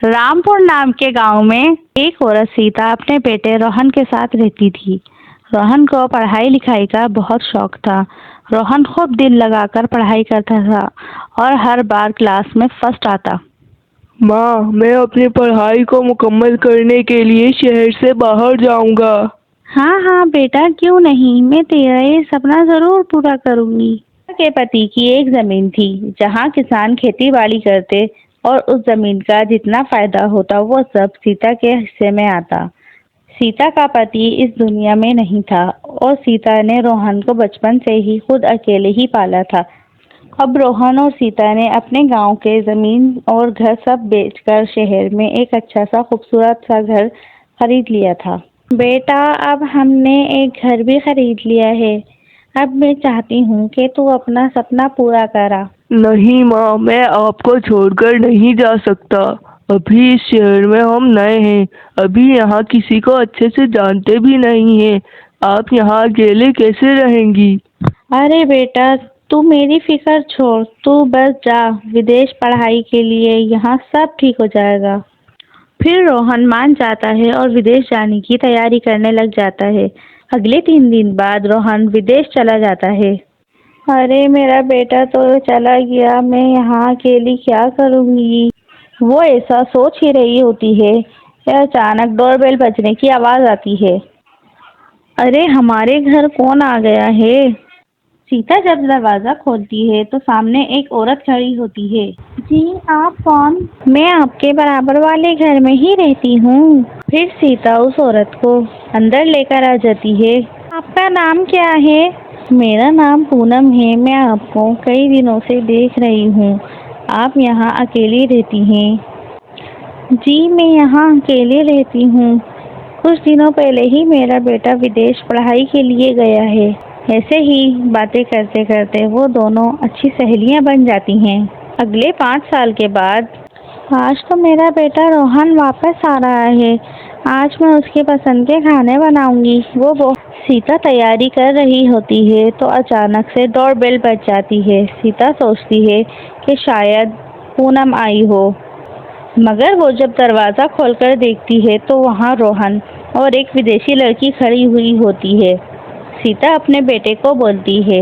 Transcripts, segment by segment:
रामपुर नाम के गांव में एक औरत सीता अपने बेटे रोहन के साथ रहती थी। रोहन को पढ़ाई लिखाई का बहुत शौक था। रोहन खूब दिल लगाकर पढ़ाई करता था और हर बार क्लास में फर्स्ट आता। माँ, मैं अपनी पढ़ाई को मुकम्मल करने के लिए शहर से बाहर जाऊंगा। हाँ हाँ बेटा, क्यों नहीं, मैं तेरा ये सपना जरूर पूरा करूंगी। के पति की एक जमीन थी जहाँ किसान खेती बाड़ी करते और उस जमीन का जितना फायदा होता वो सब सीता के हिस्से में आता। सीता का पति इस दुनिया में नहीं था और सीता ने रोहन को बचपन से ही खुद अकेले ही पाला था। अब रोहन और सीता ने अपने गांव के जमीन और घर सब बेचकर शहर में एक अच्छा सा खूबसूरत सा घर खरीद लिया था। बेटा, अब हमने एक घर भी खरीद लिया है। अब मैं चाहती हूँ कि तू अपना सपना पूरा करा। नहीं माँ, मैं आपको छोड़कर नहीं जा सकता। अभी इस शहर में हम नए हैं, अभी यहाँ किसी को अच्छे से जानते भी नहीं हैं। आप यहाँ अकेले कैसे रहेंगी? अरे बेटा, तू मेरी फिक्र छोड़, तू बस जा विदेश पढ़ाई के लिए, यहाँ सब ठीक हो जाएगा। फिर रोहन मान जाता है और विदेश जाने की तैयारी करने लग जाता है। अगले 3 दिन बाद रोहन विदेश चला जाता है। अरे मेरा बेटा तो चला गया, मैं यहाँ अकेली क्या करूँगी। वो ऐसा सोच ही रही होती है कि अचानक डोरबेल बजने की आवाज़ आती है। अरे हमारे घर कौन आ गया है। सीता जब दरवाजा खोलती है तो सामने एक औरत खड़ी होती है। जी, आप कौन? मैं आपके बराबर वाले घर में ही रहती हूँ। फिर सीता उस औरत को अंदर लेकर आ जाती है। आपका नाम क्या है? मेरा नाम पूनम है। मैं आपको कई दिनों से देख रही हूँ। आप यहाँ अकेली रहती हैं? जी, मैं यहाँ अकेले रहती हूँ। कुछ दिनों पहले ही मेरा बेटा विदेश पढ़ाई के लिए गया है। ऐसे ही बातें करते करते वो दोनों अच्छी सहेलियां बन जाती हैं। अगले 5 साल के बाद आज तो मेरा बेटा रोहन वापस आ रहा है। आज मैं उसके पसंद के खाने बनाऊंगी। वो सीता तैयारी कर रही होती है तो अचानक से डोरबेल बज जाती है। सीता सोचती है कि शायद पूनम आई हो, मगर वो जब दरवाज़ा खोलकर देखती है तो वहाँ रोहन और एक विदेशी लड़की खड़ी हुई होती है। सीता अपने बेटे को बोलती है,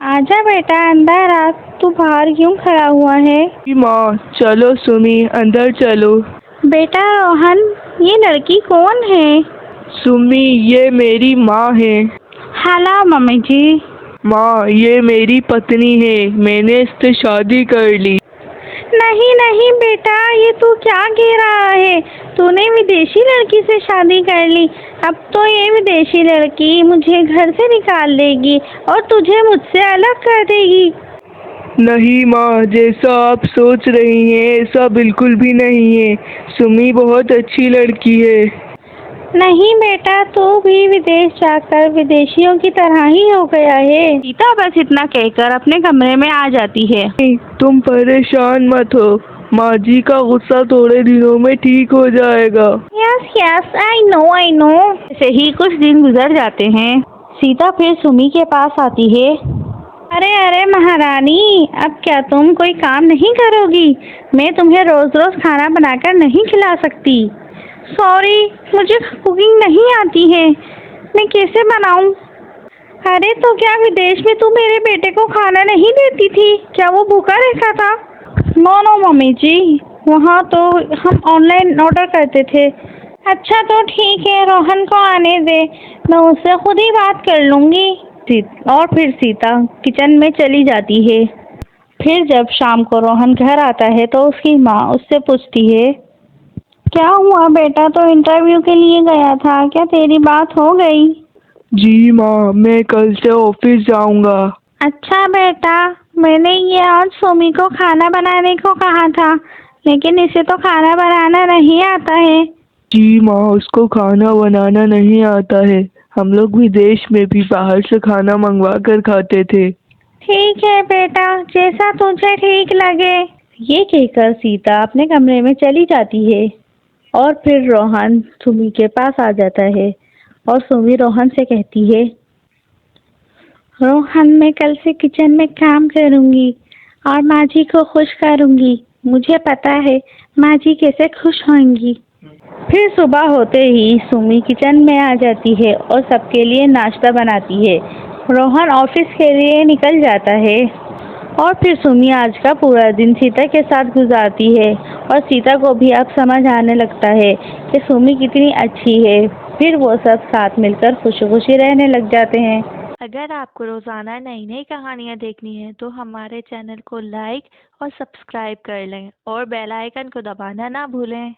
आजा बेटा, अंदर आ। तू बाहर क्यों खड़ा हुआ है? माँ, चलो सुमी, अंदर चलो। बेटा रोहन, ये लड़की कौन है? सुमी, ये मेरी माँ है। हेलो मम्मी जी। माँ, ये मेरी पत्नी है, मैंने इससे शादी कर ली। नहीं नहीं बेटा, ये तू क्या कह रहा है? तूने विदेशी लड़की से शादी कर ली। अब तो ये विदेशी लड़की मुझे घर से निकाल देगी और तुझे मुझसे अलग कर देगी। नहीं माँ, जैसा आप सोच रही हैं ऐसा बिल्कुल भी नहीं है। सुमी बहुत अच्छी लड़की है। नहीं बेटा, तू भी विदेश जाकर विदेशियों की तरह ही हो गया है। सीता बस इतना कहकर अपने कमरे में आ जाती है। तुम परेशान मत हो, माँ जी का गुस्सा थोड़े दिनों में ठीक हो जाएगा। Yes yes, I know. ऐसे ही कुछ दिन गुजर जाते हैं। सीता फिर सुमी के पास आती है। अरे अरे महारानी, अब क्या तुम कोई काम नहीं करोगी? मैं तुम्हें रोज रोज खाना बनाकर नहीं खिला सकती। सॉरी, मुझे कुकिंग नहीं आती है। मैं कैसे बनाऊं? अरे तो क्या विदेश में तू मेरे बेटे को खाना नहीं देती थी? क्या वो भूखा रहता था? नो मम्मी जी, वहाँ तो हम ऑनलाइन ऑर्डर करते थे। अच्छा तो ठीक है, रोहन को आने दे, मैं उससे खुद ही बात कर लूँगी। और फिर सीता किचन में चली जाती है। फिर जब शाम को रोहन घर आता है तो उसकी माँ उससे पूछती है, क्या हुआ बेटा, तो इंटरव्यू के लिए गया था, क्या तेरी बात हो गई? जी माँ, मैं कल से ऑफिस जाऊंगा। अच्छा बेटा, मैंने ये आज सुमी को खाना बनाने को कहा था, लेकिन इसे तो खाना बनाना नहीं आता है। जी माँ, उसको खाना बनाना नहीं आता है। हम लोग विदेश में भी बाहर से खाना मंगवा कर खाते थे। ठीक है बेटा, जैसा तुझे ठीक लगे। ये कहकर सीता अपने कमरे में चली जाती है और फिर रोहन सुमी के पास आ जाता है और सुमी रोहन से कहती है, रोहन, मैं कल से किचन में काम करूंगी और माँ जी को खुश करूंगी। मुझे पता है माँ जी कैसे खुश होंगी। फिर सुबह होते ही सुमी किचन में आ जाती है और सबके लिए नाश्ता बनाती है। रोहन ऑफिस के लिए निकल जाता है और फिर सुमी आज का पूरा दिन सीता के साथ गुजारती है और सीता को भी अब समझ आने लगता है कि सुमी कितनी अच्छी है। फिर वो सब साथ मिलकर खुशी खुशी रहने लग जाते हैं। अगर आपको रोज़ाना नई नई कहानियाँ देखनी है तो हमारे चैनल को लाइक और सब्सक्राइब कर लें और बेल आइकन को दबाना ना भूलें।